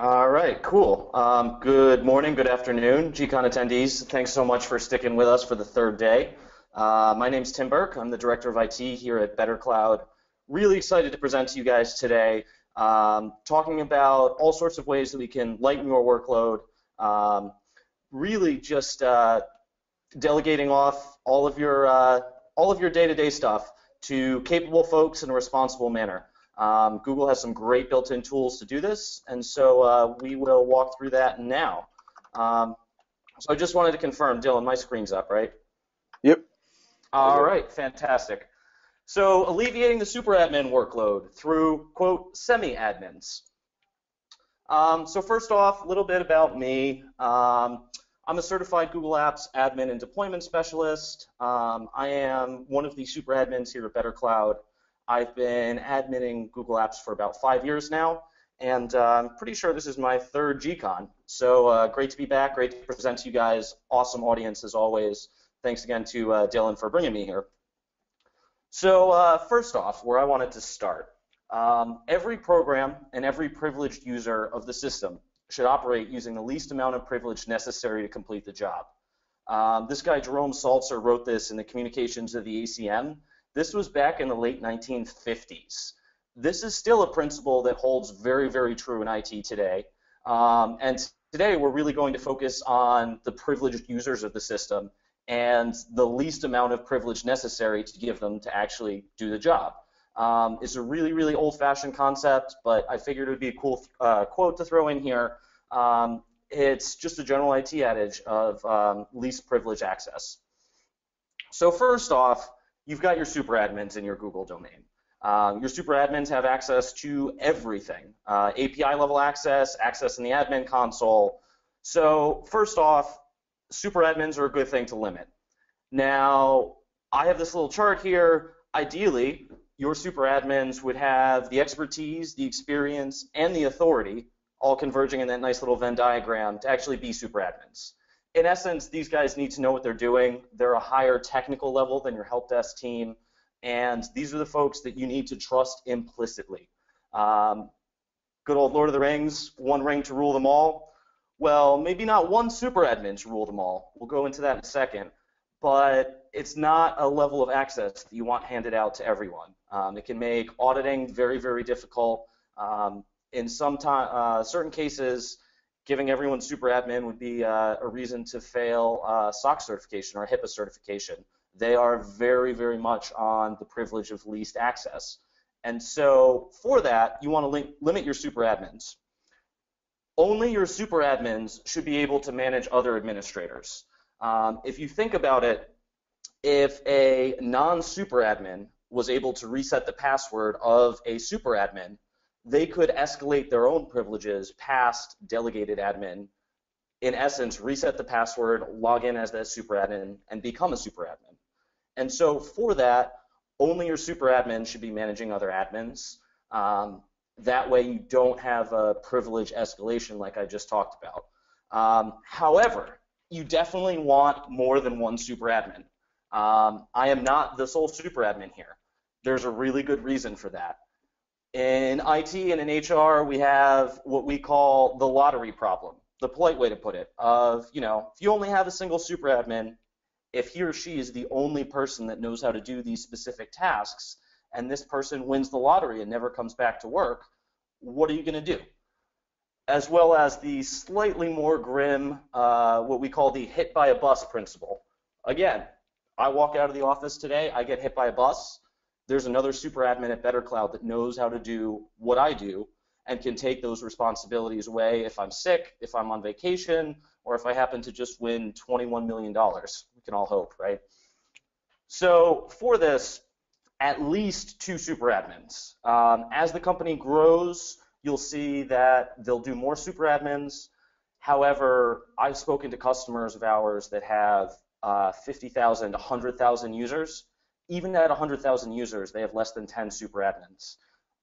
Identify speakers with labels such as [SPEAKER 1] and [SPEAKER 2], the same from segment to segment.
[SPEAKER 1] All right, cool. Good morning, good afternoon, GCon attendees. Thanks so much for sticking with us for the third day. My name's Tim Burke. I'm the Director of IT here at BetterCloud. Really excited to present to you guys today, talking about all sorts of ways that we can lighten your workload, really just delegating off all of your day-to-day stuff to capable folks in a responsible manner. Google has some great built-in tools to do this, and so we will walk through that now. So I just wanted to confirm, Dylan, my screen's up, right?
[SPEAKER 2] Yep.
[SPEAKER 1] All right, fantastic. So alleviating the superadmin workload through, quote, semi-admins. So first off, a little bit about me. I'm a certified Google Apps admin and deployment specialist. I am one of the super admins here at BetterCloud. I've been adminning Google Apps for about 5 years now, and I'm pretty sure this is my third GCon. So great to be back, great to present to you guys. Awesome audience as always. Thanks again to Dylan for bringing me here. So first off, where I wanted to start, every program and every privileged user of the system should operate using the least amount of privilege necessary to complete the job. This guy, Jerome Salzer, wrote this in the Communications of the ACM. This was back in the late 1950s. This is still a principle that holds very, very true in IT today. And today we're really going to focus on the privileged users of the system and the least amount of privilege necessary to give them to actually do the job. It's a really, really old-fashioned concept, but I figured it would be a cool quote to throw in here. It's just a general IT adage of least privilege access. So first off, you've got your super admins in your Google domain. Your super admins have access to everything, API level access, access in the admin console. So first off, super admins are a good thing to limit. Now, I have this little chart here. Ideally, your super admins would have the expertise, the experience, and the authority, all converging in that nice little Venn diagram, to actually be super admins. In essence, these guys need to know what they're doing. They're a higher technical level than your help desk team, and these are the folks that you need to trust implicitly. Good old Lord of the Rings, one ring to rule them all. Well, maybe not one super admin to rule them all. We'll go into that in a second. But it's not a level of access that you want handed out to everyone. It can make auditing very, very difficult. In certain cases, giving everyone super admin would be a reason to fail SOC certification or HIPAA certification. They are very, very much on the privilege of least access. And so for that, you want to limit your super admins. Only your super admins should be able to manage other administrators. If you think about it, if a non-super admin was able to reset the password of a super admin, they could escalate their own privileges past delegated admin, in essence, reset the password, log in as that super admin, and become a super admin. And so for that, only your super admin should be managing other admins. That way you don't have a privilege escalation like I just talked about. However, you definitely want more than one super admin. I am not the sole super admin here. There's a really good reason for that. In IT and in HR, we have what we call the lottery problem, the polite way to put it, of, if you only have a single super admin, if he or she is the only person that knows how to do these specific tasks, and this person wins the lottery and never comes back to work, what are you going to do? As well as the slightly more grim, what we call the hit by a bus principle. Again, I walk out of the office today, I get hit by a bus. There's another super admin at BetterCloud that knows how to do what I do and can take those responsibilities away if I'm sick, if I'm on vacation, or if I happen to just win $21 million. We can all hope, right? So for this, at least two super admins. As the company grows, you'll see that they'll do more super admins. However, I've spoken to customers of ours that have 50,000, 100,000 users. Even at 100,000 users, they have less than 10 super admins.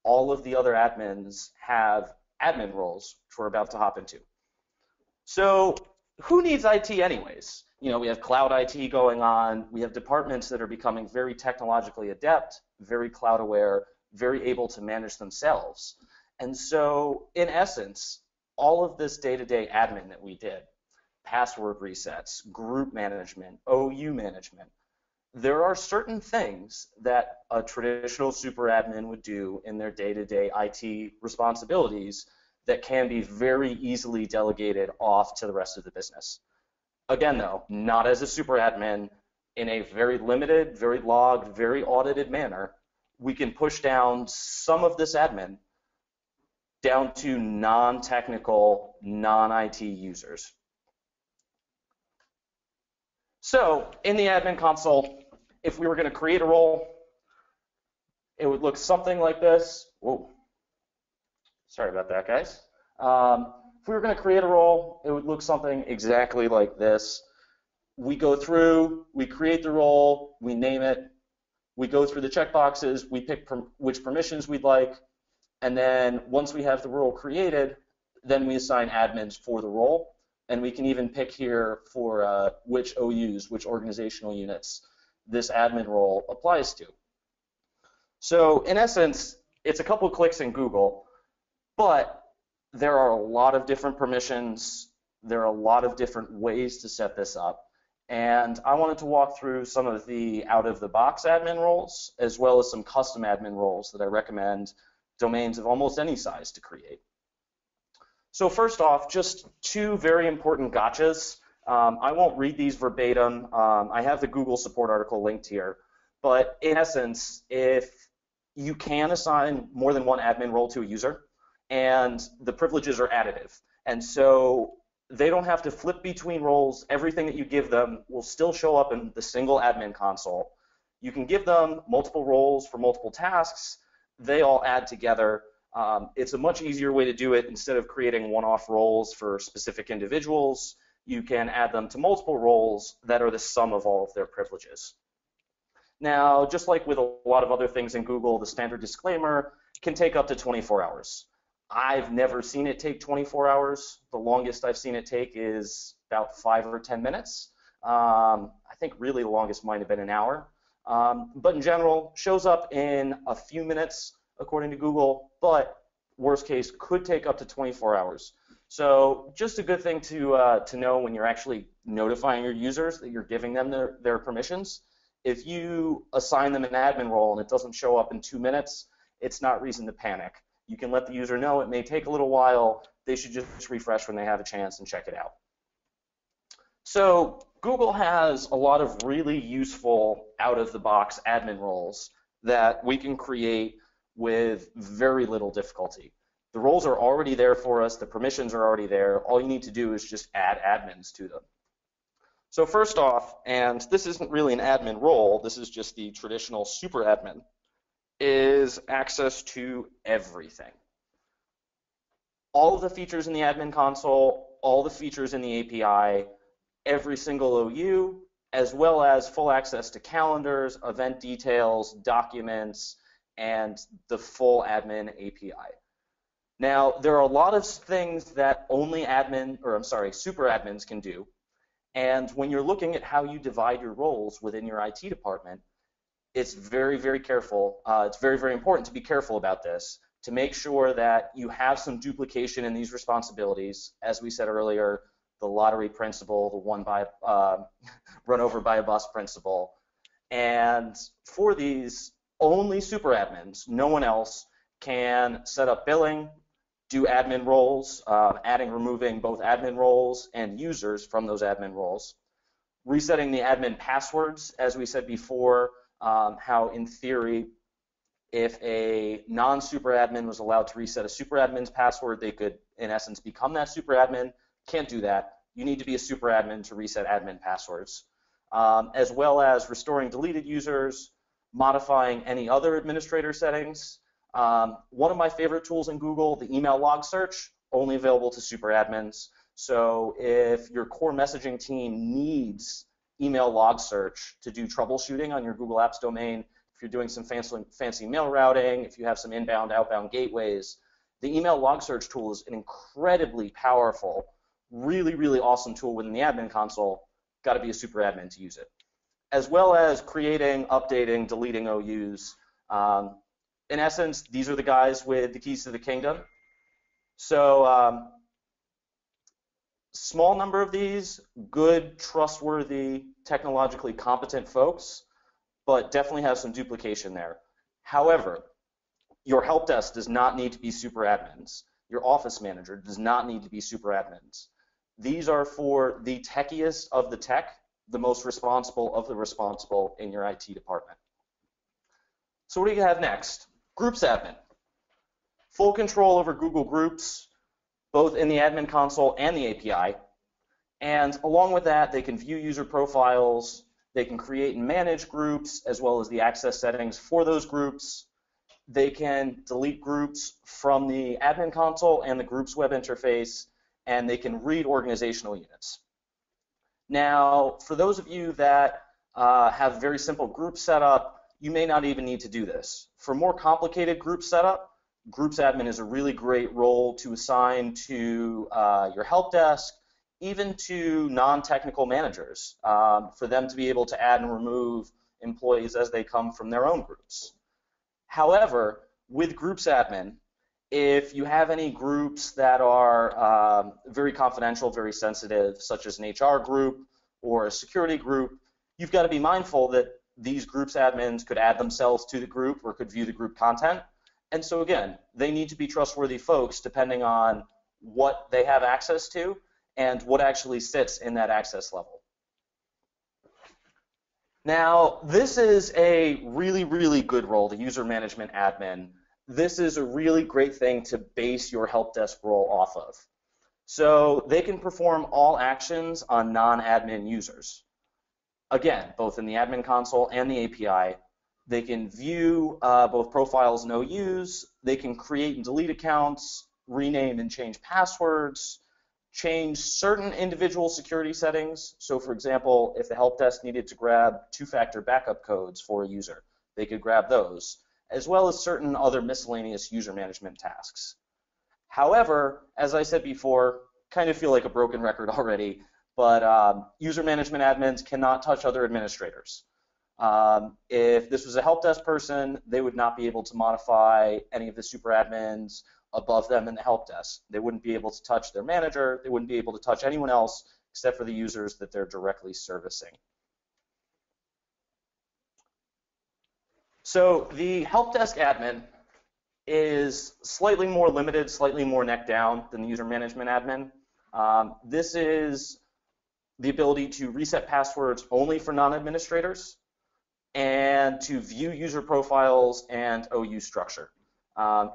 [SPEAKER 1] All of the other admins have admin roles, which we're about to hop into. So who needs IT anyways? We have cloud IT going on. We have departments that are becoming very technologically adept, very cloud aware, very able to manage themselves. And so in essence, all of this day-to-day admin that we did, password resets, group management, OU management, there are certain things that a traditional super admin would do in their day-to-day IT responsibilities that can be very easily delegated off to the rest of the business. Again, though, not as a super admin, in a very limited, very logged, very audited manner. We can push down some of this admin down to non-technical, non-IT users. So in the admin console, if we were going to create a role, it would look something like this. Whoa. Sorry about that, guys. If we were going to create a role, it would look something exactly like this. We go through, we create the role, we name it, we go through the checkboxes, we pick which permissions we'd like, and then once we have the role created, then we assign admins for the role, and we can even pick here for which OUs, which organizational units, this admin role applies to. So in essence, it's a couple clicks in Google, but there are a lot of different permissions, there are a lot of different ways to set this up. And I wanted to walk through some of the out-of-the-box admin roles, as well as some custom admin roles that I recommend domains of almost any size to create. So first off, just two very important gotchas. I won't read these verbatim. I have the Google support article linked here. But in essence, if you can assign more than one admin role to a user, and the privileges are additive. And so they don't have to flip between roles. Everything that you give them will still show up in the single admin console. You can give them multiple roles for multiple tasks. They all add together. It's a much easier way to do it. Instead of creating one-off roles for specific individuals, you can add them to multiple roles that are the sum of all of their privileges. Now, just like with a lot of other things in Google, the standard disclaimer can take up to 24 hours. I've never seen it take 24 hours. The longest I've seen it take is about 5 or 10 minutes. I think really the longest might have been an hour. But in general, shows up in a few minutes according to Google, but worst case could take up to 24 hours. So just a good thing to know when you're actually notifying your users that you're giving them their permissions. If you assign them an admin role and it doesn't show up in 2 minutes, it's not reason to panic. You can let the user know it may take a little while. They should just refresh when they have a chance and check it out. So Google has a lot of really useful out-of-the-box admin roles that we can create with very little difficulty. The roles are already there for us. The permissions are already there. All you need to do is just add admins to them. So first off, and this isn't really an admin role, this is just the traditional super admin, is access to everything. All of the features in the admin console, all the features in the API, every single OU, as well as full access to calendars, event details, documents, and the full admin API. Now, there are a lot of things that only super admins can do. And when you're looking at how you divide your roles within your IT department, it's very, very careful. It's very, very important to be careful about this, to make sure that you have some duplication in these responsibilities. As we said earlier, the lottery principle, the run over by a bus principle. And for these, only super admins, no one else, can set up billing, do admin roles, adding, removing both admin roles and users from those admin roles, resetting the admin passwords, as we said before, how in theory, if a non-super admin was allowed to reset a super admin's password, they could, in essence, become that super admin. Can't do that. You need to be a super admin to reset admin passwords, as well as restoring deleted users, modifying any other administrator settings. One of my favorite tools in Google, the email log search, only available to super admins. So if your core messaging team needs email log search to do troubleshooting on your Google Apps domain, if you're doing some fancy mail routing, if you have some inbound, outbound gateways, the email log search tool is an incredibly powerful, really, really awesome tool within the admin console. Got to be a super admin to use it. As well as creating, updating, deleting OUs. In essence, these are the guys with the keys to the kingdom. So Small number of these, good, trustworthy, technologically competent folks, but definitely have some duplication there. However, your help desk does not need to be super admins. Your office manager does not need to be super admins. These are for the techiest of the tech, the most responsible of the responsible in your IT department. So what do you have next? Groups admin. Full control over Google Groups, both in the admin console and the API. And along with that, they can view user profiles, they can create and manage groups, as well as the access settings for those groups. They can delete groups from the admin console and the groups web interface, and they can read organizational units. Now, for those of you that have very simple group setup, you may not even need to do this. For more complicated group setup, groups admin is a really great role to assign to your help desk, even to non-technical managers, for them to be able to add and remove employees as they come from their own groups. However, with groups admin, if you have any groups that are very confidential, very sensitive, such as an HR group or a security group, you've got to be mindful that these groups admins could add themselves to the group or could view the group content. And so again, they need to be trustworthy folks depending on what they have access to and what actually sits in that access level. Now, this is a really, really good role, the user management admin. This is a really great thing to base your help desk role off of. So they can perform all actions on non-admin users. Again, both in the admin console and the API. They can view both profiles and OUs. They can create and delete accounts, rename and change passwords, change certain individual security settings. So for example, if the help desk needed to grab two-factor backup codes for a user, they could grab those, as well as certain other miscellaneous user management tasks. However, as I said before, kind of feel like a broken record already, but user management admins cannot touch other administrators. If this was a help desk person, they would not be able to modify any of the super admins above them in the help desk. They wouldn't be able to touch their manager. They wouldn't be able to touch anyone else except for the users that they're directly servicing. So the help desk admin is slightly more limited, slightly more neck down than the user management admin. This is the ability to reset passwords only for non-administrators and to view user profiles and OU structure.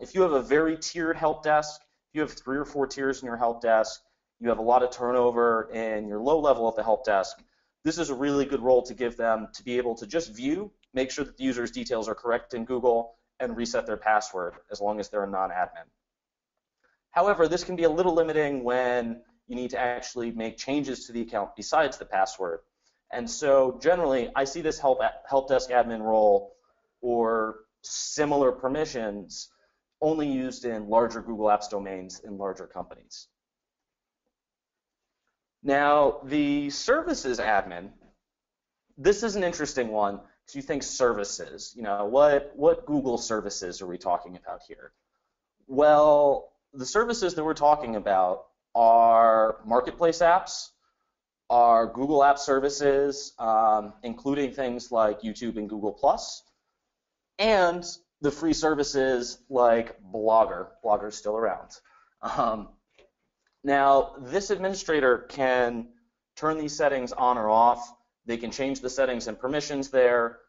[SPEAKER 1] If you have a very tiered help desk, if you have 3 or 4 tiers in your help desk, you have a lot of turnover in your low level of the help desk, this is a really good role to give them to be able to just view, make sure that the user's details are correct in Google, and reset their password as long as they're a non-admin. However, this can be a little limiting when you need to actually make changes to the account besides the password. And so generally, I see this help desk admin role or similar permissions only used in larger Google Apps domains in larger companies. Now, the services admin, this is an interesting one because you think services. You know, what Google services are we talking about here? Well, the services that we're talking about are marketplace apps, are Google App Services, including things like YouTube and Google+, and the free services like Blogger. Blogger's still around. Now, this administrator can turn these settings on or off. They can change the settings and permissions there,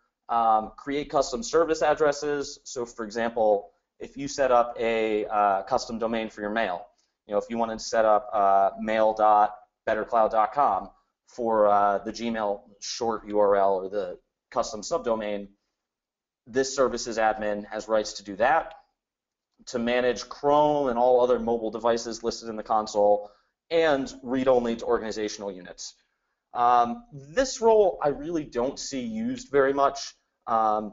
[SPEAKER 1] create custom service addresses. So, for example, if you set up a custom domain for your mail, you know, if you wanted to set up mail.bettercloud.com for the Gmail short URL or the custom subdomain, this services admin has rights to do that, to manage Chrome and all other mobile devices listed in the console, and read-only to organizational units. This role I really don't see used very much. I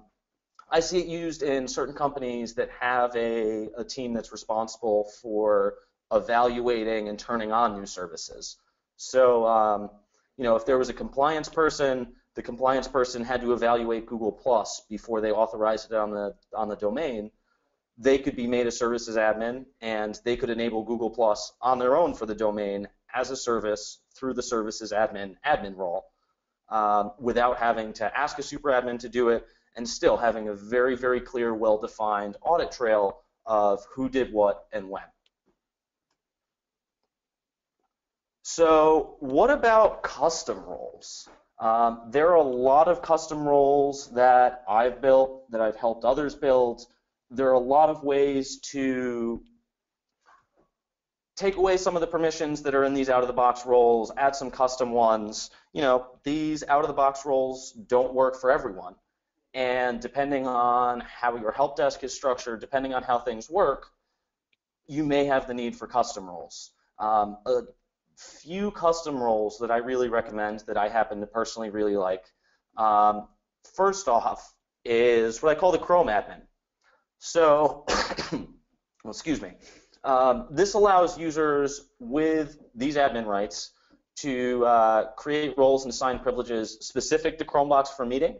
[SPEAKER 1] see it used in certain companies that have a team that's responsible for evaluating and turning on new services. So, you know, if there was a compliance person, the compliance person had to evaluate Google Plus before they authorized it on the domain. They could be made a services admin, and they could enable Google Plus on their own for the domain as a service through the services admin role without having to ask a super admin to do it, and still having a very, very clear, well-defined audit trail of who did what and when. So what about custom roles? There are a lot of custom roles that I've built, that I've helped others build. There are a lot of ways to take away some of the permissions that are in these out-of-the-box roles, add some custom ones. You know, these out-of-the-box roles don't work for everyone. And depending on how your help desk is structured, depending on how things work, you may have the need for custom roles. A few custom roles that I really recommend that I happen to personally really like. First off is what I call the Chrome admin. So, well, excuse me. This allows users with these admin rights to create roles and assign privileges specific to Chromebox for meeting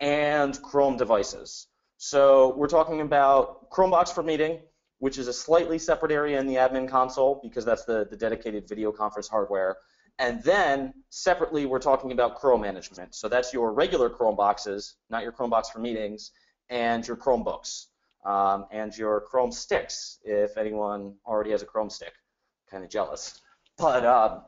[SPEAKER 1] and Chrome devices. So we're talking about Chromebox for meeting, which is a slightly separate area in the admin console because that's the dedicated video conference hardware. And then separately, we're talking about Chrome management. So that's your regular Chromeboxes, not your Chromebox for meetings, and your Chromebooks. And your Chrome sticks, if anyone already has a Chrome stick. Kind of jealous. But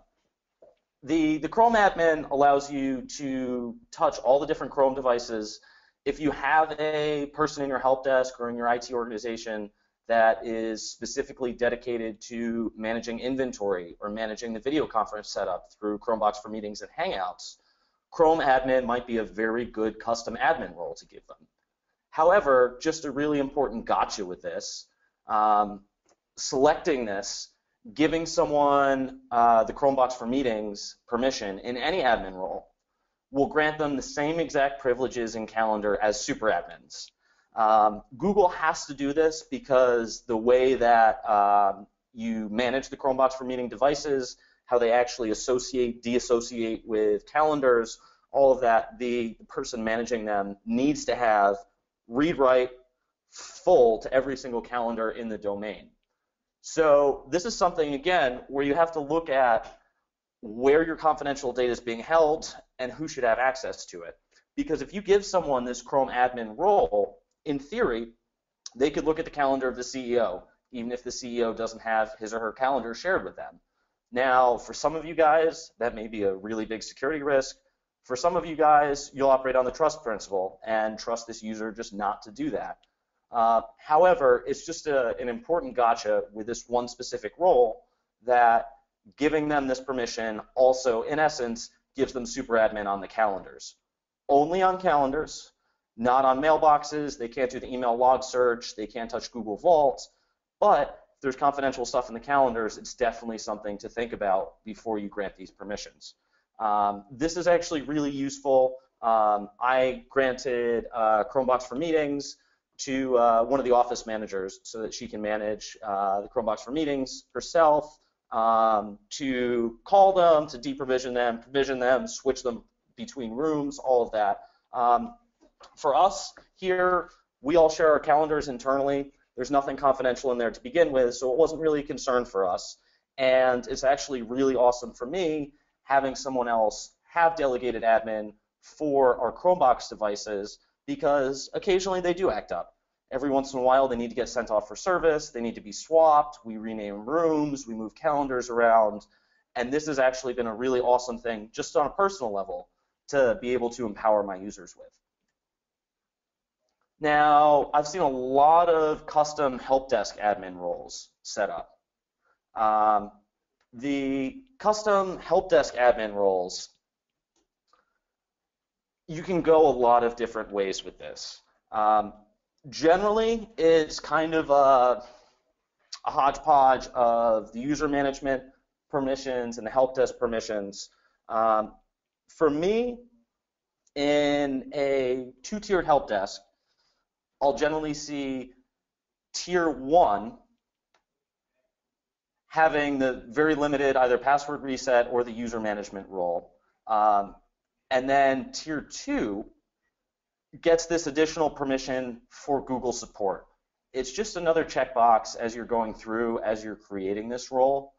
[SPEAKER 1] the Chrome admin allows you to touch all the different Chrome devices. If you have a person in your help desk or in your IT organization that is specifically dedicated to managing inventory or managing the video conference setup through Chromebox for meetings and Hangouts, Chrome admin might be a very good custom admin role to give them. However, just a really important gotcha with this, selecting this, giving someone the Chromebox for meetings permission in any admin role will grant them the same exact privileges in Calendar as super admins. Google has to do this because the way that you manage the Chromebox for meeting devices, how they actually associate, deassociate with calendars, all of that, the person managing them needs to have read-write full to every single calendar in the domain. So this is something, again, where you have to look at where your confidential data is being held and who should have access to it. Because if you give someone this Chrome admin role, in theory, they could look at the calendar of the CEO, even if the CEO doesn't have his or her calendar shared with them. Now, for some of you guys, that may be a really big security risk. For some of you guys, you'll operate on the trust principle and trust this user just not to do that. However, it's just an important gotcha with this one specific role that giving them this permission also, in essence, gives them super admin on the calendars. Only on calendars, not on mailboxes. They can't do the email log search. They can't touch Google Vault. But if there's confidential stuff in the calendars, it's definitely something to think about before you grant these permissions. This is actually really useful. I granted Chromebox for meetings to one of the office managers so that she can manage the Chromebox for meetings herself, to call them, to deprovision them, provision them, switch them between rooms, all of that. For us here, we all share our calendars internally. There's nothing confidential in there to begin with, so it wasn't really a concern for us. And it's actually really awesome for me having someone else have delegated admin for our Chromebox devices because occasionally they do act up. Every once in a while they need to get sent off for service, they need to be swapped, we rename rooms, we move calendars around, and this has actually been a really awesome thing just on a personal level to be able to empower my users with. Now, I've seen a lot of custom help desk admin roles set up. The custom help desk admin roles, you can go a lot of different ways with this. Generally, it's kind of a hodgepodge of the user management permissions and the help desk permissions. For me, in a two-tiered help desk, I'll generally see tier 1 having the very limited either password reset or the user management role. And then tier 2 gets this additional permission for Google support. It's just another checkbox as you're going through, as you're creating this role.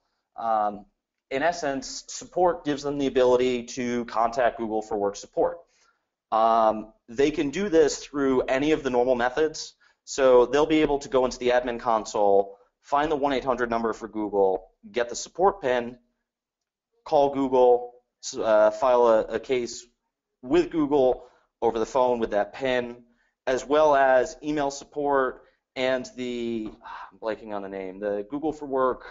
[SPEAKER 1] in essence, support gives them the ability to contact Google for work support. They can do this through any of the normal methods. So they'll be able to go into the admin console, find the 1-800 number for Google, get the support pin, call Google, file a case with Google over the phone with that pin, as well as email support and I'm blanking on the name, the Google for Work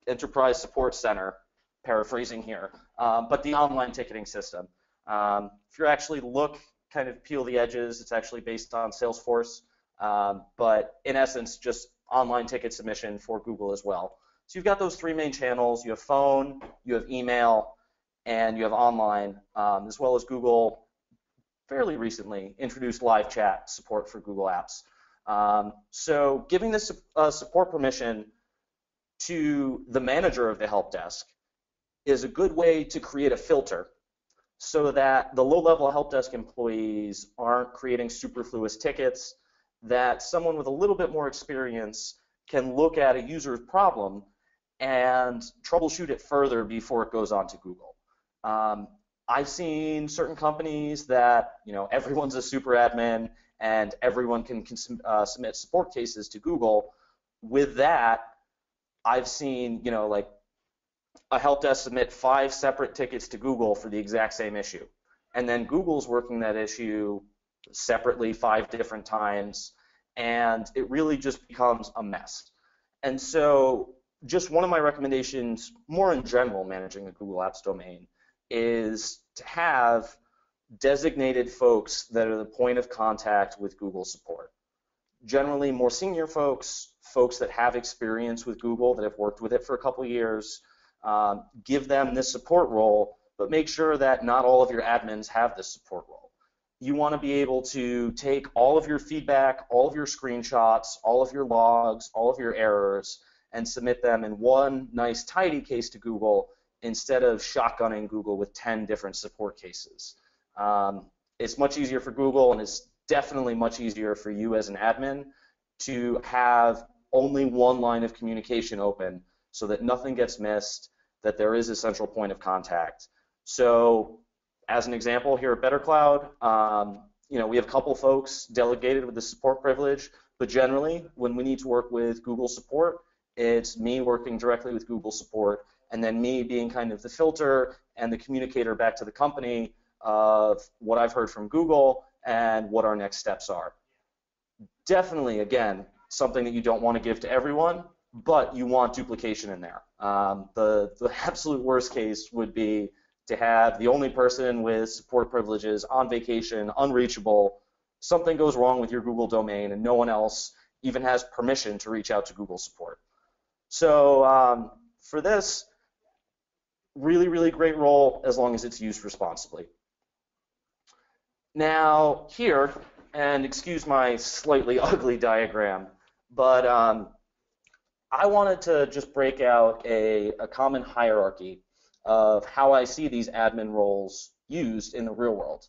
[SPEAKER 1] Enterprise Support Center, paraphrasing here, but the online ticketing system. If you actually kind of peel the edges, it's actually based on Salesforce, but in essence, just online ticket submission for Google as well. So you've got those three main channels. You have phone, you have email, and you have online, as well as Google fairly recently introduced live chat support for Google Apps. So giving this support permission to the manager of the help desk is a good way to create a filter so that the low-level help desk employees aren't creating superfluous tickets, that someone with a little bit more experience can look at a user's problem and troubleshoot it further before it goes on to Google. I've seen certain companies that, everyone's a super admin and everyone can submit support cases to Google. With that, I've seen, like a help desk submit 5 separate tickets to Google for the exact same issue. And then Google's working that issue separately 5 different times, and it really just becomes a mess. And so just one of my recommendations, more in general, managing the Google Apps domain, is to have designated folks that are the point of contact with Google support. Generally, more senior folks that have experience with Google, that have worked with it for a couple years, give them this support role, but make sure that not all of your admins have this support role. You want to be able to take all of your feedback, all of your screenshots, all of your logs, all of your errors, and submit them in one nice tidy case to Google instead of shotgunning Google with 10 different support cases. It's much easier for Google, and it's definitely much easier for you as an admin to have only one line of communication open so that nothing gets missed, that there is a central point of contact. So as an example, here at BetterCloud, we have a couple folks delegated with the support privilege, but generally, when we need to work with Google support, it's me working directly with Google support, and then me being kind of the filter and the communicator back to the company of what I've heard from Google and what our next steps are. Definitely, again, something that you don't want to give to everyone, but you want duplication in there. The absolute worst case would be to have the only person with support privileges on vacation, unreachable, something goes wrong with your Google domain, and no one else even has permission to reach out to Google support. So for this, really, really great role as long as it's used responsibly. Now here, and excuse my slightly ugly diagram, but I wanted to just break out a common hierarchy of how I see these admin roles used in the real world.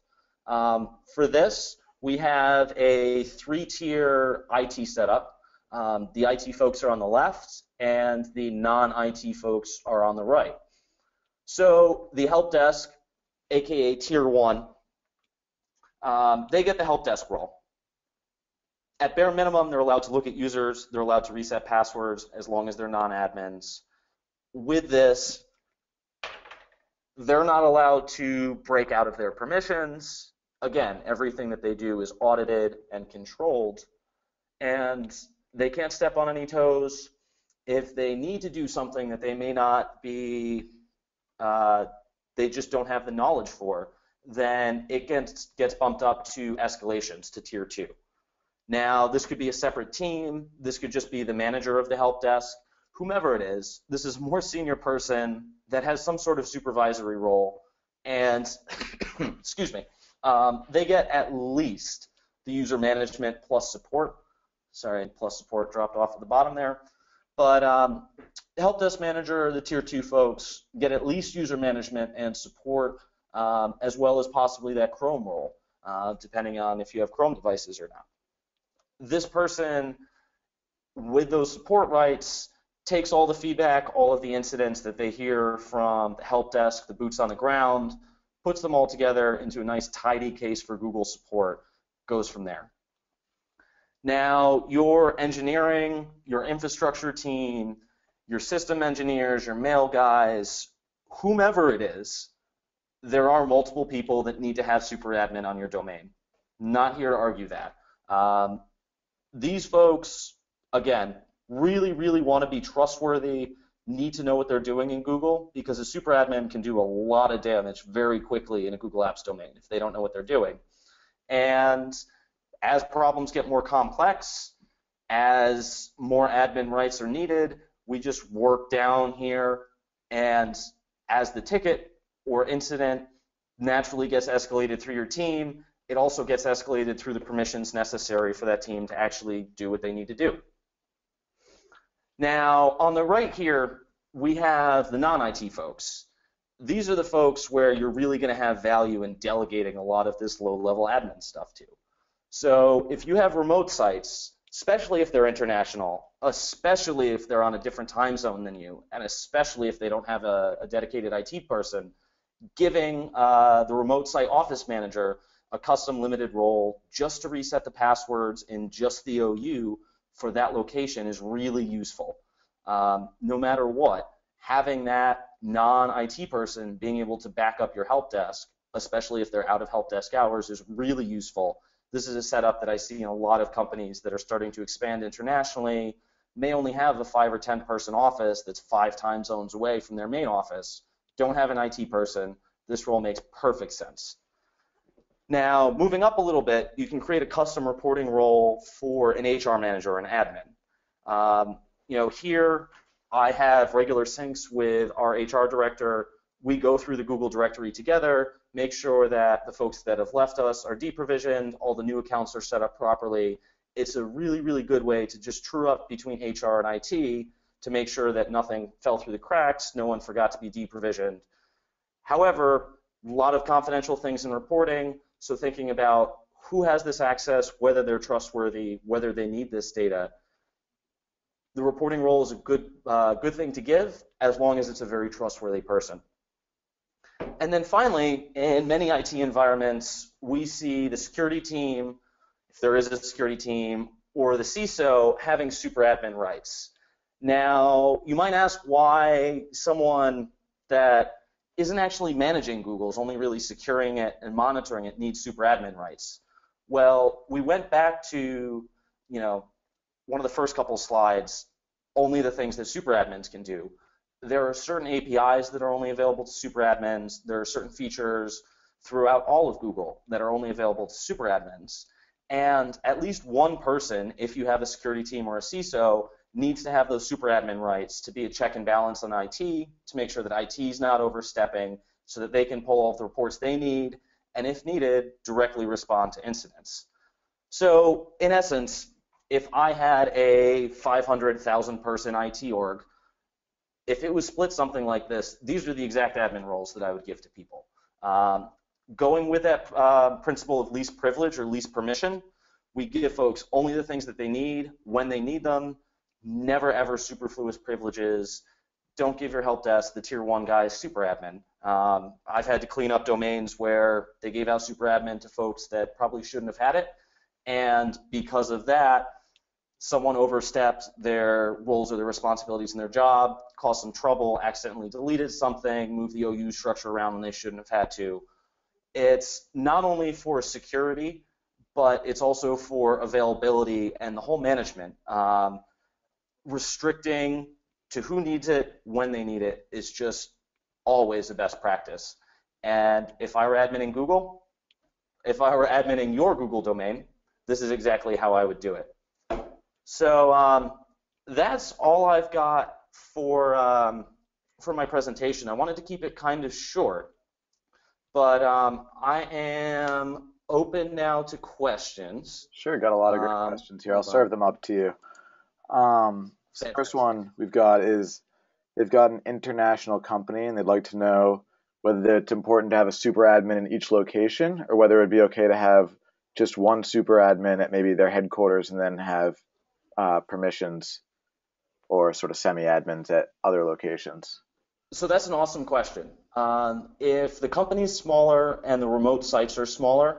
[SPEAKER 1] For this, we have a 3-tier IT setup. The IT folks are on the left, and the non-IT folks are on the right. So the help desk, aka Tier 1, they get the help desk role. At bare minimum, they're allowed to look at users, they're allowed to reset passwords as long as they're non-admins. With this, they're not allowed to break out of their permissions. Again, everything that they do is audited and controlled, and they can't step on any toes. If they need to do something that they may not be, they just don't have the knowledge for, then it gets bumped up to escalations to Tier 2. Now, this could be a separate team. This could just be the manager of the help desk. Whomever it is, this is a more senior person that has some sort of supervisory role, and excuse me, they get at least the user management plus support. Sorry, plus support dropped off at the bottom there. But the help desk manager, the Tier 2 folks, get at least user management and support, as well as possibly that Chrome role, depending on if you have Chrome devices or not. This person, with those support rights, takes all the feedback, all of the incidents that they hear from the help desk, the boots on the ground, puts them all together into a nice tidy case for Google support, goes from there. Now, your engineering, your infrastructure team, your system engineers, your mail guys, whomever it is, there are multiple people that need to have super admin on your domain. Not here to argue that. These folks, again, really, really want to be trustworthy, need to know what they're doing in Google, because a super admin can do a lot of damage very quickly in a Google Apps domain if they don't know what they're doing. And as problems get more complex, as more admin rights are needed, we just work down here, and as the ticket or incident naturally gets escalated through your team, it also gets escalated through the permissions necessary for that team to actually do what they need to do. Now, on the right here, we have the non-IT folks. These are the folks where you're really going to have value in delegating a lot of this low-level admin stuff to. So if you have remote sites, especially if they're international, especially if they're on a different time zone than you, and especially if they don't have a dedicated IT person, giving the remote site office manager a custom limited role just to reset the passwords in just the OU for that location is really useful. No matter what, having that non-IT person being able to back up your help desk, especially if they're out of help desk hours, is really useful. This is a setup that I see in a lot of companies that are starting to expand internationally, may only have a 5 or 10 person office that's 5 time zones away from their main office, don't have an IT person. This role makes perfect sense. Now, moving up a little bit, you can create a custom reporting role for an HR manager or an admin. Here I have regular syncs with our HR director. We go through the Google directory together, make sure that the folks that have left us are deprovisioned, all the new accounts are set up properly. It's a really, really good way to just true up between HR and IT to make sure that nothing fell through the cracks, no one forgot to be deprovisioned. However, a lot of confidential things in reporting, so thinking about who has this access, whether they're trustworthy, whether they need this data. The reporting role is a good thing to give as long as it's a very trustworthy person. And then finally, in many IT environments, we see the security team, if there is a security team, or the CISO having super admin rights. Now, you might ask why someone that isn't actually managing Google, is only really securing it and monitoring it, needs super admin rights. Well, we went back to, one of the first couple slides, only the things that super admins can do. There are certain APIs that are only available to super admins. There are certain features throughout all of Google that are only available to super admins. And at least one person, if you have a security team or a CISO, needs to have those super admin rights to be a check and balance on IT, to make sure that IT is not overstepping, so that they can pull all the reports they need, and if needed, directly respond to incidents. So in essence, if I had a 500,000 person IT org, if it was split something like this, these are the exact admin roles that I would give to people. Going with that principle of least privilege or least permission, we give folks only the things that they need when they need them, never ever superfluous privileges. Don't give your help desk, the tier 1 guys, super admin. I've had to clean up domains where they gave out super admin to folks that probably shouldn't have had it, and because of that, someone overstepped their roles or their responsibilities in their job, caused some trouble, accidentally deleted something, moved the OU structure around when they shouldn't have had to. It's not only for security, but it's also for availability and the whole management. Restricting to who needs it, when they need it, is just always the best practice. And if I were adminning Google, if I were adminning your Google domain, this is exactly how I would do it. So that's all I've got for my presentation. I wanted to keep it kind of short, but I am open now to questions.
[SPEAKER 2] Sure, got a lot of great questions here. I'll serve them up to you. So the first one we've got is, they've got an international company and they'd like to know whether it's important to have a super admin in each location, or whether it'd be okay to have just one super admin at maybe their headquarters and then have permissions or sort of semi-admins at other locations?
[SPEAKER 1] So that's an awesome question. If the company's smaller and the remote sites are smaller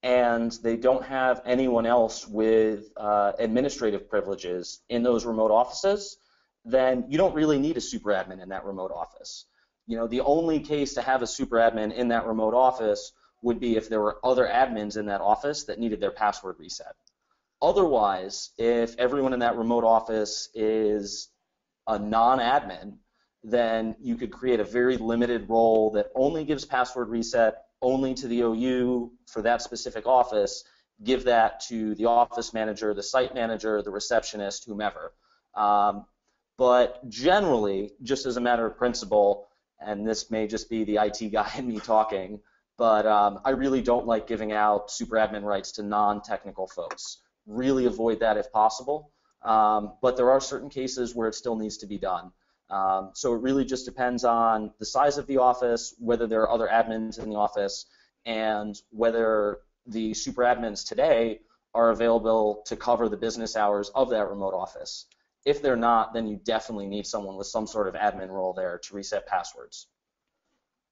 [SPEAKER 1] and they don't have anyone else with administrative privileges in those remote offices, then you don't really need a super admin in that remote office. The only case to have a super admin in that remote office would be if there were other admins in that office that needed their password reset. Otherwise, if everyone in that remote office is a non-admin, then you could create a very limited role that only gives password reset only to the OU for that specific office, give that to the office manager, the site manager, the receptionist, whomever. But generally, just as a matter of principle, and this may just be the IT guy in me talking, but I really don't like giving out super admin rights to non-technical folks. Really avoid that if possible. But there are certain cases where it still needs to be done. So it really just depends on the size of the office, whether there are other admins in the office, and whether the super admins today are available to cover the business hours of that remote office. If they're not, then you definitely need someone with some sort of admin role there to reset passwords.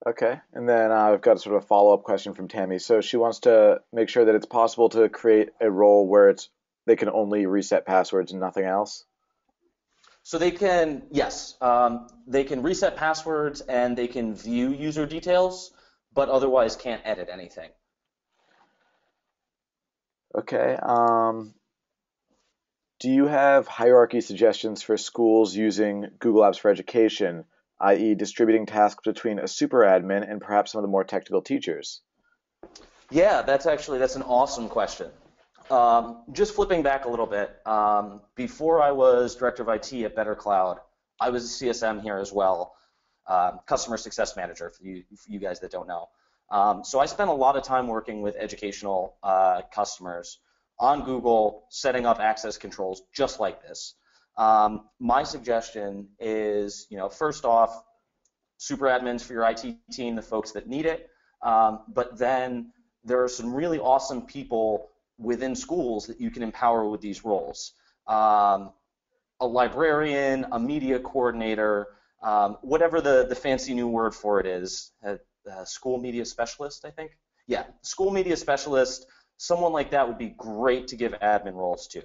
[SPEAKER 2] Okay, and then I've got sort of a follow-up question from Tammy. So she wants to make sure that it's possible to create a role where they can only reset passwords and nothing else.
[SPEAKER 1] So they can, yes, they can reset passwords and they can view user details, but otherwise can't edit anything.
[SPEAKER 2] Okay. Do you have hierarchy suggestions for schools using Google Apps for Education, i.e. distributing tasks between a super admin and perhaps some of the more technical teachers?
[SPEAKER 1] Yeah, that's an awesome question. Just flipping back a little bit, before I was director of IT at BetterCloud, I was a CSM here as well, customer success manager for you guys that don't know. So I spent a lot of time working with educational customers on Google, setting up access controls just like this. My suggestion is, first off, super admins for your IT team, the folks that need it, but then there are some really awesome people within schools that you can empower with these roles. A librarian, a media coordinator, whatever the fancy new word for it is, school media specialist, I think? Yeah, school media specialist, someone like that would be great to give admin roles to,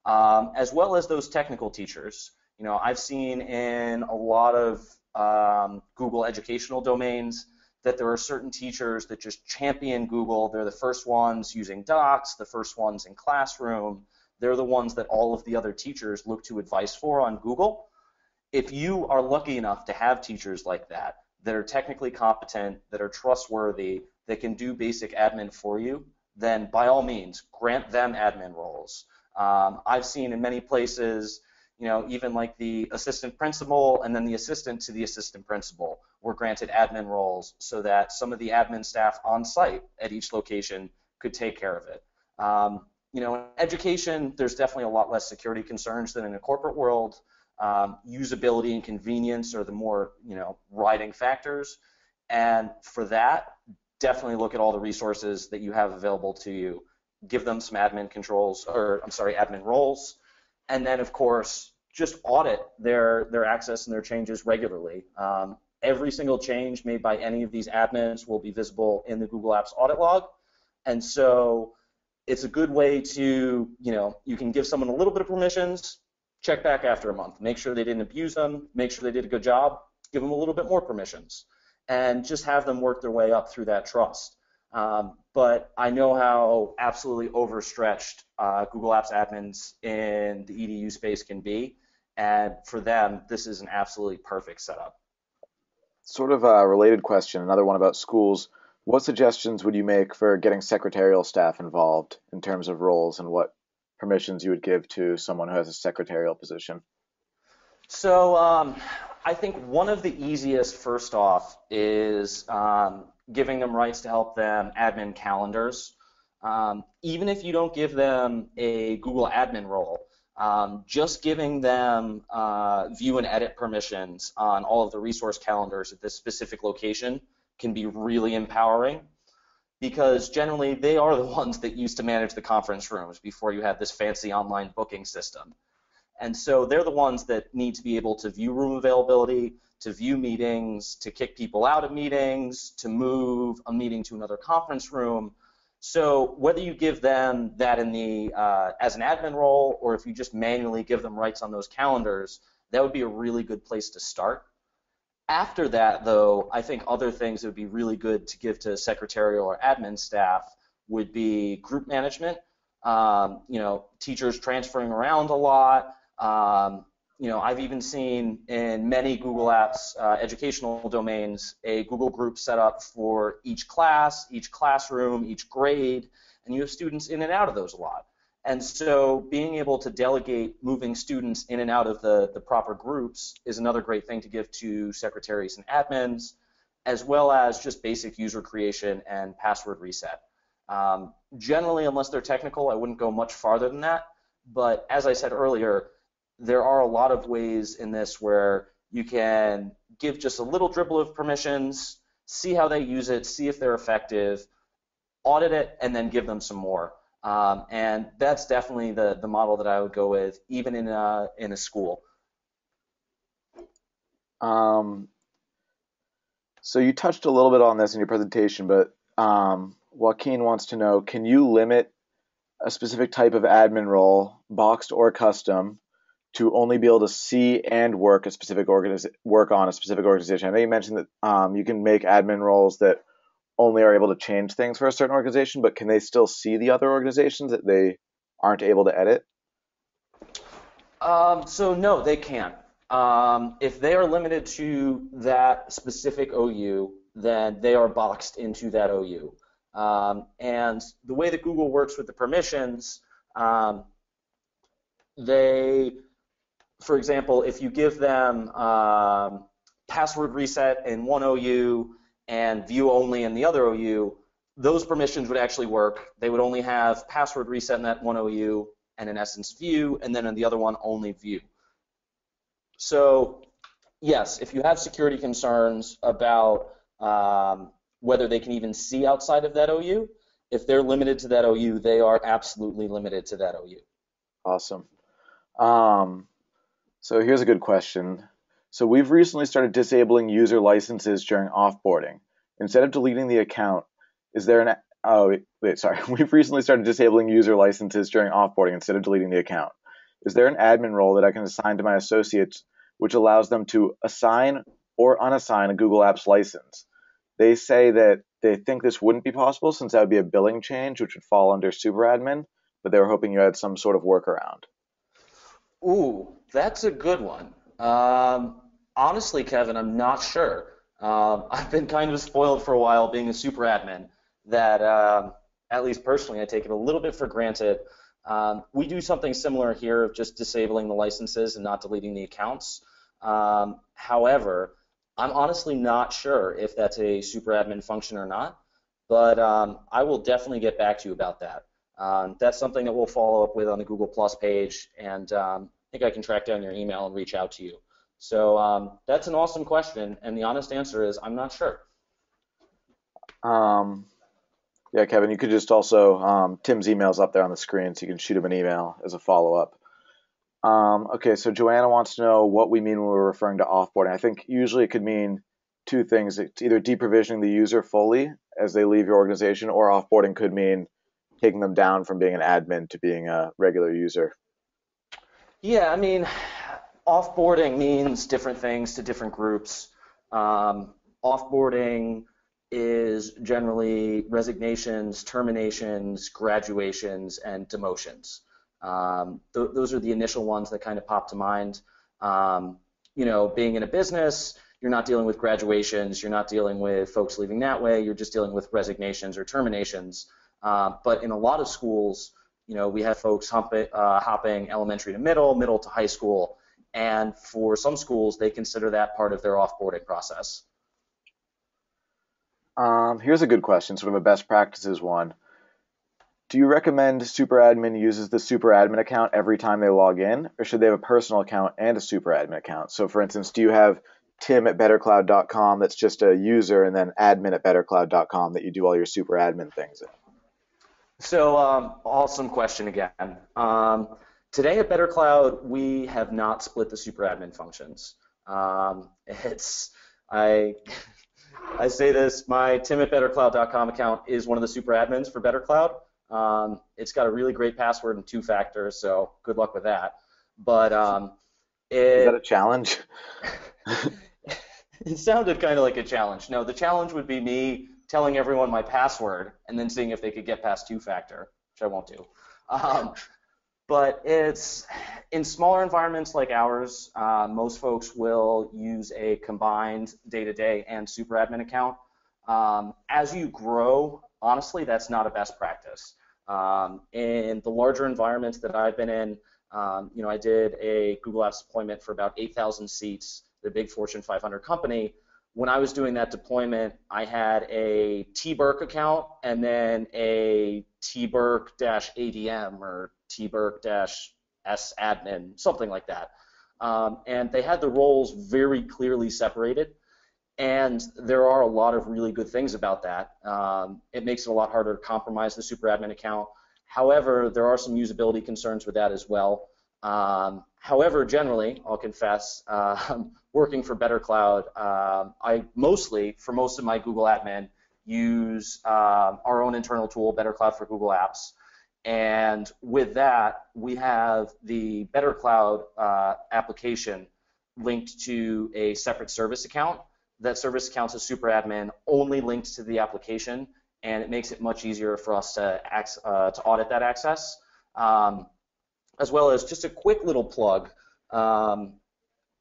[SPEAKER 1] as well as those technical teachers. I've seen in a lot of Google educational domains that there are certain teachers that just champion Google. They're the first ones using Docs, the first ones in Classroom. They're the ones that all of the other teachers look to advice for on Google. If you are lucky enough to have teachers like that are technically competent, that are trustworthy, that can do basic admin for you, then by all means, grant them admin roles. I've seen in many places, even like the assistant principal and then the assistant to the assistant principal were granted admin roles so that some of the admin staff on site at each location could take care of it. In education, there's definitely a lot less security concerns than in a corporate world. Usability and convenience are the more, riding factors. And for that, definitely look at all the resources that you have available to you. Give them some admin roles. And then, of course, just audit their access and their changes regularly. Every single change made by any of these admins will be visible in the Google Apps audit log. And so it's a good way to, you can give someone a little bit of permissions, check back after a month, make sure they didn't abuse them, make sure they did a good job, give them a little bit more permissions, and just have them work their way up through that trust. But I know how absolutely overstretched Google Apps admins in the EDU space can be, and for them, this is an absolutely perfect setup.
[SPEAKER 2] Sort of a related question, another one about schools. What suggestions would you make for getting secretarial staff involved in terms of roles and what permissions you would give to someone who has a secretarial position?
[SPEAKER 1] So I think one of the easiest, first off, is giving them rights to help them admin calendars. Even if you don't give them a Google admin role, just giving them view and edit permissions on all of the resource calendars at this specific location can be really empowering, because generally they are the ones that used to manage the conference rooms before you had this fancy online booking system. And so they're the ones that need to be able to view room availability, to view meetings, to kick people out of meetings, to move a meeting to another conference room. So whether you give them that in the as an admin role, or if you just manually give them rights on those calendars, that would be a really good place to start. After that, though, I think other things that would be really good to give to secretarial or admin staff would be group management. Teachers transferring around a lot. I've even seen in many Google Apps educational domains a Google group set up for each class, each classroom, each grade, and you have students in and out of those a lot. And so being able to delegate moving students in and out of the proper groups is another great thing to give to secretaries and admins, as well as just basic user creation and password reset. Generally, unless they're technical, I wouldn't go much farther than that. But as I said earlier, there are a lot of ways in this where you can give just a little dribble of permissions, see how they use it, see if they're effective, audit it, and then give them some more. And that's definitely the model that I would go with, even in a school.
[SPEAKER 2] So you touched a little bit on this in your presentation, but Joaquin wants to know, can you limit a specific type of admin role, boxed or custom, to only be able to see and work on a specific organization? I know you mentioned that you can make admin roles that only are able to change things for a certain organization, but can they still see the other organizations that they aren't able to edit?
[SPEAKER 1] So no, they can't. If they are limited to that specific OU, then they are boxed into that OU. And the way that Google works with the permissions, for example, if you give them password reset in one OU and view only in the other OU, those permissions would actually work. They would only have password reset in that one OU and in essence view, and then in the other one only view. So yes, if you have security concerns about whether they can even see outside of that OU, if they're limited to that OU, they are absolutely limited to that OU.
[SPEAKER 2] Awesome. So here's a good question. So we've recently started disabling user licenses during offboarding. Instead of deleting the account, is there an We've recently started disabling user licenses during offboarding instead of deleting the account. Is there an admin role that I can assign to my associates which allows them to assign or unassign a Google Apps license? They say that they think this wouldn't be possible since that would be a billing change, which would fall under super admin, but they were hoping you had some sort of workaround.
[SPEAKER 1] Ooh, that's a good one. Honestly, Kevin, I'm not sure. I've been kind of spoiled for a while being a super admin that, at least personally, I take it a little bit for granted. We do something similar here of just disabling the licenses and not deleting the accounts. However, I'm honestly not sure if that's a super admin function or not, but I will definitely get back to you about that. That's something that we'll follow up with on the Google Plus page, and I think I can track down your email and reach out to you. So that's an awesome question, and the honest answer is I'm not sure.
[SPEAKER 2] Yeah, Kevin, you could just also, Tim's email's up there on the screen, so you can shoot him an email as a follow-up. Okay, so Joanna wants to know what we mean when we're referring to offboarding. I think usually it could mean two things. It's either deprovisioning the user fully as they leave your organization, or offboarding could mean taking them down from being an admin to being a regular user.
[SPEAKER 1] Yeah, I mean, offboarding means different things to different groups. Offboarding is generally resignations, terminations, graduations, and demotions. Those are the initial ones that kind of pop to mind. Being in a business, you're not dealing with graduations, you're not dealing with folks leaving that way, you're just dealing with resignations or terminations. But in a lot of schools, we have folks hopping elementary to middle to high school, and for some schools, they consider that part of their offboarding process.
[SPEAKER 2] Here's a good question, sort of a best practices one. Do you recommend super admin uses the super admin account every time they log in, or should they have a personal account and a super admin account? So for instance, do you have Tim at BetterCloud.com that's just a user, and then admin at BetterCloud.com that you do all your super admin things in?
[SPEAKER 1] So awesome question again. Today at BetterCloud, we have not split the super admin functions. It's I I say this, my Tim at BetterCloud.com account is one of the super admins for BetterCloud. It's got a really great password and two factors, so good luck with that. But
[SPEAKER 2] Is that a
[SPEAKER 1] it
[SPEAKER 2] challenge?
[SPEAKER 1] it sounded kind of like a challenge. No, the challenge would be me telling everyone my password and then seeing if they could get past two factor, which I won't do. Um, but it's in smaller environments like ours, most folks will use a combined day-to-day and super admin account. As you grow, honestly, that's not a best practice. In the larger environments that I've been in, I did a Google Apps deployment for about 8,000 seats, the big Fortune 500 company. When I was doing that deployment, I had a Burke account and then a Burke-ADM or Burke-S admin, something like that. And they had the roles very clearly separated. And there are a lot of really good things about that. It makes it a lot harder to compromise the super admin account. However, there are some usability concerns with that as well. However, generally, I'll confess, working for BetterCloud, I mostly, for most of my Google admin, use our own internal tool, BetterCloud for Google Apps. And with that, we have the BetterCloud application linked to a separate service account. That service account's a super admin, only linked to the application, and it makes it much easier for us to audit that access. As well as just a quick little plug,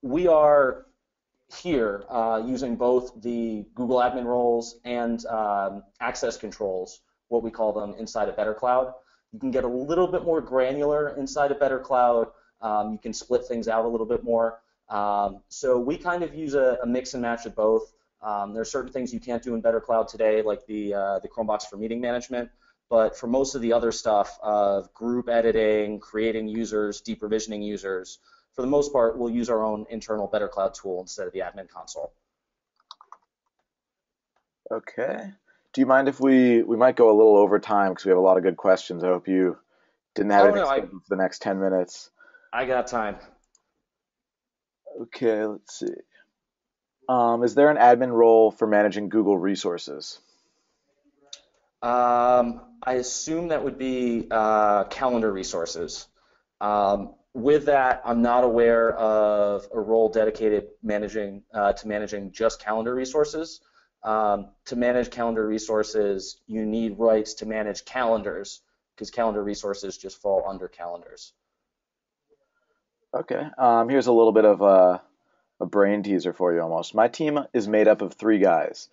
[SPEAKER 1] we are here using both the Google admin roles and access controls, what we call them, inside of BetterCloud. You can get a little bit more granular inside of BetterCloud. You can split things out a little bit more. So we kind of use a mix and match of both. There are certain things you can't do in BetterCloud today, like the Chromebox for meeting management. But for most of the other stuff of group editing, creating users, deprovisioning users, for the most part, we'll use our own internal BetterCloud tool instead of the admin console.
[SPEAKER 2] Okay. Do you mind if we might go a little over time because we have a lot of good questions. I hope you didn't have anything scheduled for the next 10 minutes.
[SPEAKER 1] I got time.
[SPEAKER 2] Okay, let's see. Is there an admin role for managing Google resources?
[SPEAKER 1] I assume that would be calendar resources. With that, I'm not aware of a role dedicated to managing just calendar resources. To manage calendar resources, you need rights to manage calendars because calendar resources just fall under calendars.
[SPEAKER 2] Okay. Here's a little bit of a brain teaser for you almost. My team is made up of 3 guys.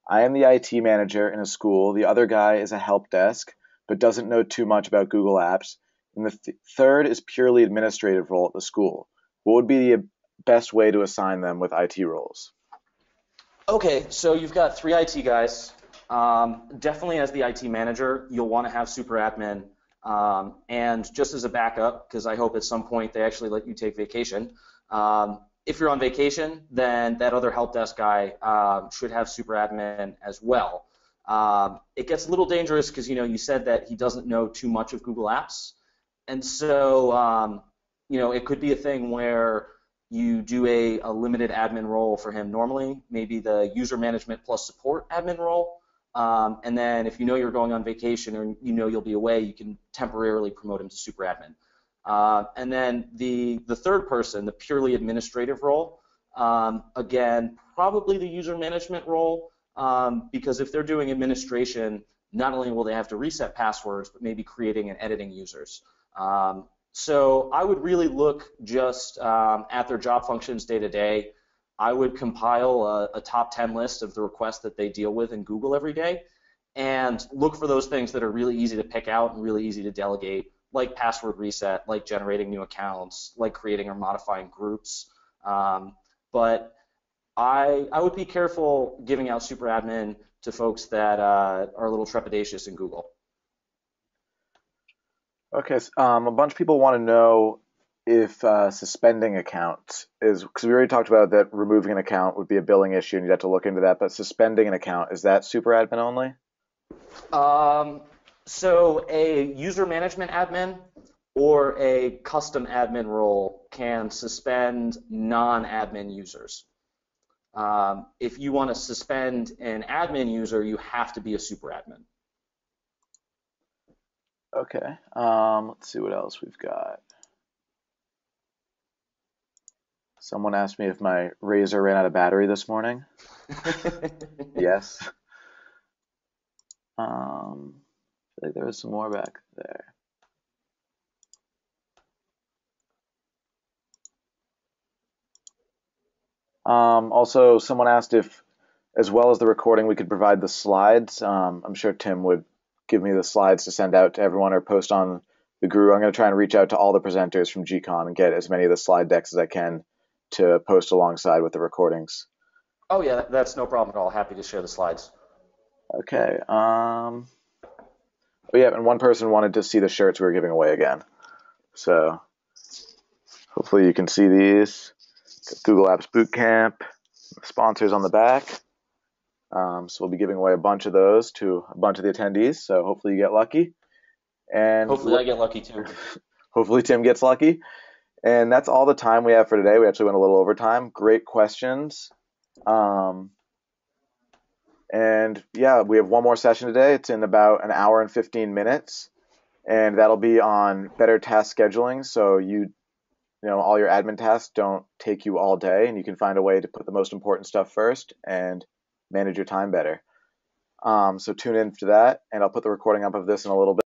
[SPEAKER 2] I am the IT manager in a school. The other guy is a help desk, but doesn't know too much about Google Apps. And the third is purely administrative role at the school. What would be the best way to assign them with IT roles?
[SPEAKER 1] Okay, so you've got 3 IT guys. Definitely as the IT manager, you'll want to have super admin. And just as a backup, because I hope at some point they actually let you take vacation, if you're on vacation, then that other help desk guy should have super admin as well. It gets a little dangerous because you said that he doesn't know too much of Google Apps, and so it could be a thing where you do a limited admin role for him normally, maybe the user management plus support admin role, and then if you're going on vacation or you'll be away, you can temporarily promote him to super admin. And then the third person, the purely administrative role, again, probably the user management role, because if they're doing administration, not only will they have to reset passwords, but maybe creating and editing users. So I would really look just at their job functions day to day. I would compile a top 10 list of the requests that they deal with in Google every day and look for those things that are really easy to pick out and really easy to delegate, like password reset, like generating new accounts, like creating or modifying groups. But I would be careful giving out super admin to folks that are a little trepidatious in Google.
[SPEAKER 2] Okay, a bunch of people want to know if suspending accounts is, because we already talked about that removing an account would be a billing issue and you'd have to look into that, but suspending an account, is that super admin only?
[SPEAKER 1] So a user management admin or a custom admin role can suspend non-admin users. If you want to suspend an admin user, you have to be a super admin.
[SPEAKER 2] Okay. Let's see what else we've got. Someone asked me if my razor ran out of battery this morning. Yes. I feel like there was some more back there. Also, someone asked if, as well as the recording, we could provide the slides. I'm sure Tim would give me the slides to send out to everyone or post on the Guru. I'm going to try and reach out to all the presenters from GCon and get as many of the slide decks as I can to post alongside with the recordings.
[SPEAKER 1] Oh yeah, that's no problem at all. Happy to share the slides.
[SPEAKER 2] Okay. Oh yeah, and one person wanted to see the shirts we were giving away again. So hopefully you can see these. Google Apps Bootcamp, sponsors on the back. So we'll be giving away a bunch of those to a bunch of the attendees. So hopefully you get lucky. And
[SPEAKER 1] hopefully I get lucky too.
[SPEAKER 2] Hopefully Tim gets lucky. And that's all the time we have for today. We actually went a little over time. Great questions. And yeah, we have one more session today. It's in about an hour and 15 minutes. And that'll be on better task scheduling. So you know, all your admin tasks don't take you all day, and you can find a way to put the most important stuff first and manage your time better. So tune in for that, and I'll put the recording up of this in a little bit.